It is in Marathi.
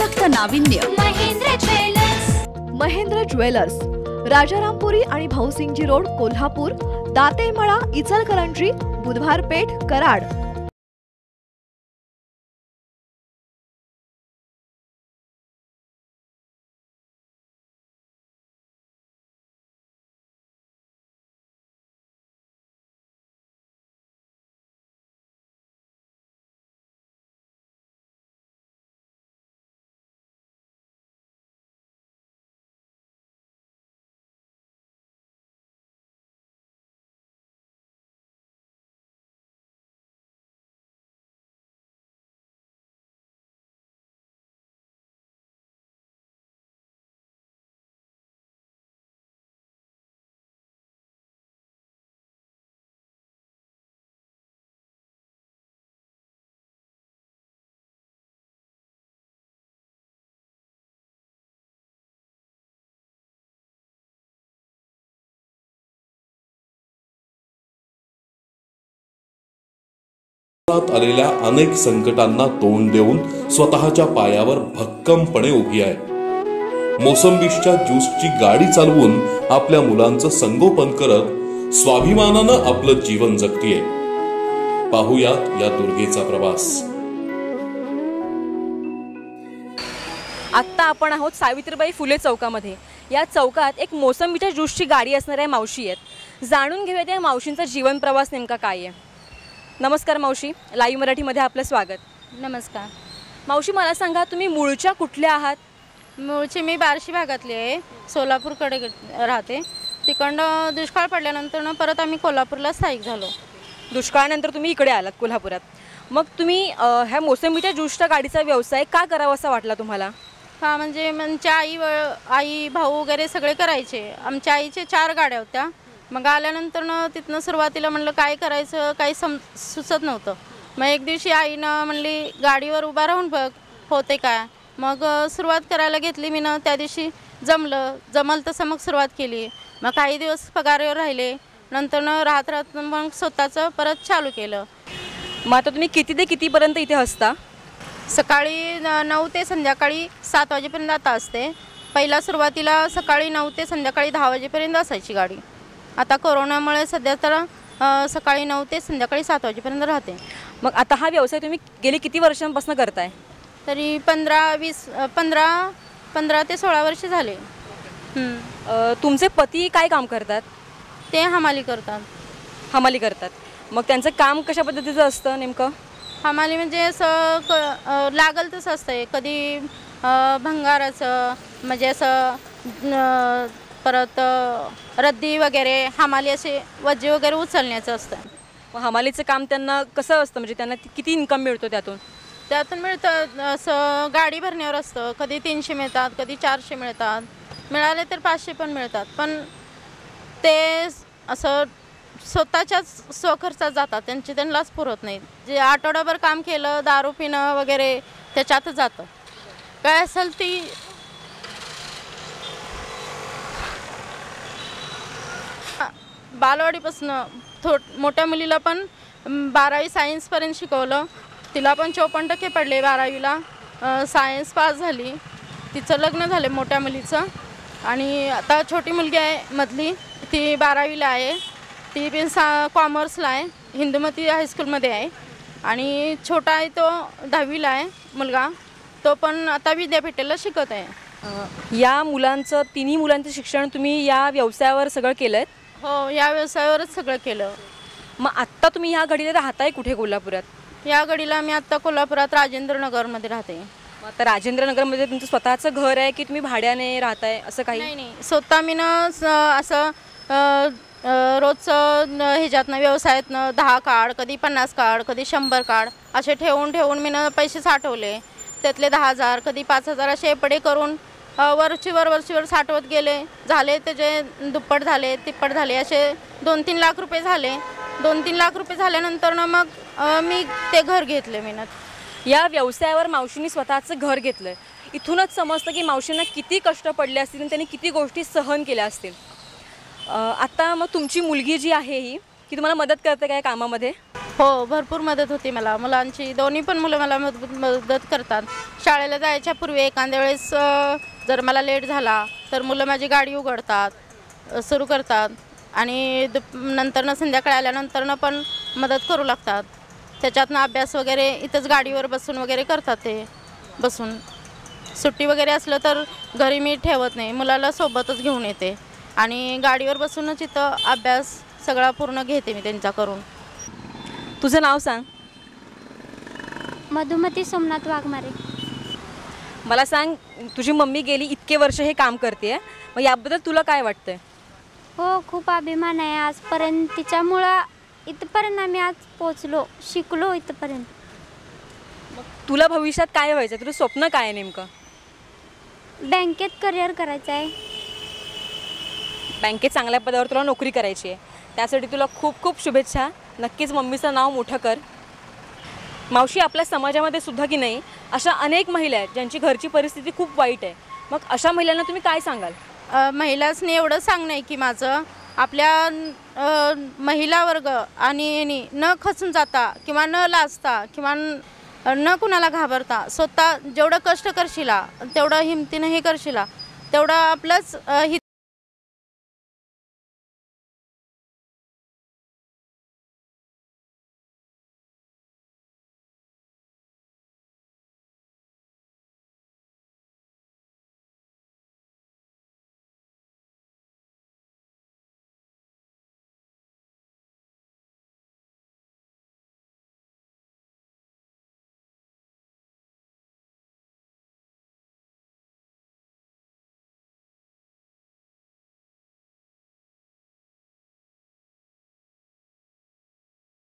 चकाचक नाविन्य महेंद्र ज्वेलर्स, राजारामपुरी आणि भाऊसिंगजी रोड, कोल्हापूर, दातेमळा, इचलकरंजी, बुधवार पेठ, कराड। आलेल्या अनेक संकटांना तोंड देऊन स्वतःच्या पायावर भक्कमपणे उभी आहे। मोसंबीच्या ज्यूसची गाडी चालवून आपल्या मुलांचं संगोपन करत स्वाभिमानानं आपलं जीवन जगतीये। पाहूयात या दुर्गेचा प्रवास। आता आपण आहोत सावित्रीबाई फुले चौकामध्ये। या चौकात एक मोसंबीच्या ज्यूसची गाडी असणाऱ्या मावशी आहेत। जाणून घेऊयात या मावशींचा जीवन प्रवास नेमका काय आहे। नमस्कार मावशी, लाईव्ह मराठीमध्ये आपलं स्वागत। नमस्कार मावशी, मला सांगा तुम्ही मूळच्या कुठल्या आहात? मूळची मी बार्शी भागातली आहे, सोलापूरकडे राहते। तिकडनं दुष्काळ पडल्यानंतर परत आम्ही कोल्हापूरला स्थायिक झालो। दुष्काळानंतर तुम्ही इकडे आलात कोल्हापुरात। मग तुम्ही ह्या मोसंबीच्या ज्यूसच्या गाडीचा व्यवसाय का करावा असा वाटला तुम्हाला? हा, म्हणजे आमच्या आई भाऊ वगैरे सगळे करायचे। आमच्या आईचे 4 गाड्या होत्या। मग आल्यानंतर तिथनं सुरुवातीला म्हणलं काय करायचं काही सुचत नव्हतं। मग एक दिवशी आईनं म्हणली गाडीवर उभा राहून बघ होते काय। मग सुरुवात करायला घेतली मी त्या दिवशी। जमल तसं मग सुरुवात केली। मग काही दिवस पगारावर राहिले, नंतर राहत मग स्वतःचं परत चालू केलं। मग आता तुम्ही किती ते कितीपर्यंत इथे असता? सकाळी 9 ते संध्याकाळी 7 वाजेपर्यंत आता असते। पहिला सुरुवातीला सकाळी 9 ते संध्याकाळी 10 वाजेपर्यंत असायची गाडी। आता कोरोनामुळे सध्या तर सकाळी 9 ते संध्याकाळी 7 वाजेपर्यंत राहते। मग आता हा व्यवसाय तुम्ही गेली किती वर्षांपासून करताय? तरी 15 ते 16 वर्ष झाले। तुमचे पती काय काम करतात? ते हमाली करतात। हमाली करतात। मग त्यांचं काम कशा पद्धतीचं असतं नेमकं? हमाली म्हणजे असं लागल तसं असतं। कधी भंगाराचं म्हणजे असं, परत रद्दी वगैरे, हमाली असे वज्जे वगैरे उचलण्याचं असतं। मग हमालीचं काम त्यांना कसं असतं, म्हणजे त्यांना किती इन्कम मिळतो त्यातून? मिळतं असं गाडी भरण्यावर असतं। कधी 300 मिळतात, कधी 400 मिळतात, मिळाले तर 500 पण मिळतात। पण ते असं स्वतःच्याच स्वखर्चात जातात, त्यांनाच पुरत नाही। जे आठवडाभर काम केलं, दारू पिणं वगैरे त्याच्यातच जातं। काय असेल ती बालवाडीपासून मोठ्या मुलीला पण 12वी सायन्सपर्यंत शिकवलं। तिला पण 54% पडले 12वीला। सायन्स पास झाली। तिचं लग्न झालं मोठ्या मुलीचं। आणि आता छोटी मुलगी आहे मधली, ती 12वीला आहे। ती पण कॉमर्सला आहे, हिंदुमती हायस्कूलमध्ये आहे। आणि छोटा आहे तो 10वीला आहे मुलगा, तो पण आता विद्यापीठाला शिकत आहे। या मुलांचं, तिन्ही मुलांचं शिक्षण तुम्ही या व्यवसायावर सगळं केलंय? हो, या व्यवसायावरच सगळं केलं। मग आत्ता तुम्ही ह्या घडीला राहताय कुठे कोल्हापुरात? या घडीला मी आत्ता कोल्हापुरात राजेंद्रनगरमध्ये राहते। आता राजेंद्रनगरमध्ये तुमचं स्वतःचं घर आहे की तुम्ही भाड्याने राहताय असं काही? नाही, स्वतः मी असं रोजचं ह्याच्यातनं व्यवसायातनं 10 कार्ड, कधी 50 कार्ड, कधी 100 कार्ड असे ठेवून मी पैसे साठवले। त्यातले 10,000 कधी 5,000 असे पडे करून वरचीवर साठवत गेले। झाले त्याचे दुप्पट झाले, तिप्पट झाले, असे 2-3 लाख रुपये झाले। 2-3 लाख रुपये झाल्यानंतर मग मी ते घर घेतले। मी या व्यवसायावर मावशींनी स्वतःचं घर घेतलंय। इथूनच समजतं की मावशींना किती कष्ट पडले असतील आणि त्यांनी किती गोष्टी सहन केल्या असतील। आता मग तुमची मुलगी जी आहे ही, की तुम्हाला मदत करते काय कामामध्ये? हो, भरपूर मदत होती मला. मुलांची दोन्ही पण मुलं मला मदत करतात. शाळेला जायच्या पूर्वी एखाद्या वेळेस जर मला लेट झाला तर मुलं माझी गाडी उघडतात, सुरू करतात आणि नंतरनं संध्याकाळी आल्यानंतरनं पण मदत करू लागतात. त्याच्यातनं अभ्यास वगैरे इथंच गाडीवर बसून वगैरे करतात ते बसून. सुट्टी वगैरे असलं तर घरी मी ठेवत नाही, मुलाला सोबतच घेऊन येते आणि गाडीवर बसूनच इथं अभ्यास सगळा पूर्ण घेते मी त्यांचा करून. तुझं नाव सांग. मधुमती सोमनाथ वाघमारे. मला सांग, तुझी मम्मी गेली इतके वर्ष हे काम करते, मग याबद्दल तुला काय वाटतंय? हो, खूप अभिमान आहे. आजपर्यंत तिच्यामुळं इथपर्यंत आम्ही आज पोचलो, शिकलो इथपर्यंत. तुला भविष्यात काय व्हायचं, तुझं स्वप्न काय आहे नेमकं? बँकेत करिअर करायचं आहे. बँकेत चांगल्या पदावर तुला नोकरी करायची आहे, त्यासाठी तुला खूप खूप शुभेच्छा. नक्कीच मम्मीचं नाव मोठं कर. मावशी, आपल्या समाजामध्ये सुद्धा की नाही अशा अनेक महिला आहेत ज्यांची घरची परिस्थिती खूप वाईट आहे. मग अशा महिलांना तुम्ही काय सांगाल? महिलांनी एवढं सांगणं आहे की माझं, आपल्या महिला वर्ग आणि न खचून जाता किंवा न लाजता किंवा न कुणाला घाबरता स्वतः जेवढं कष्ट करशीला तेवढं हिमतीनं हे करशीला तेवढं आपलंच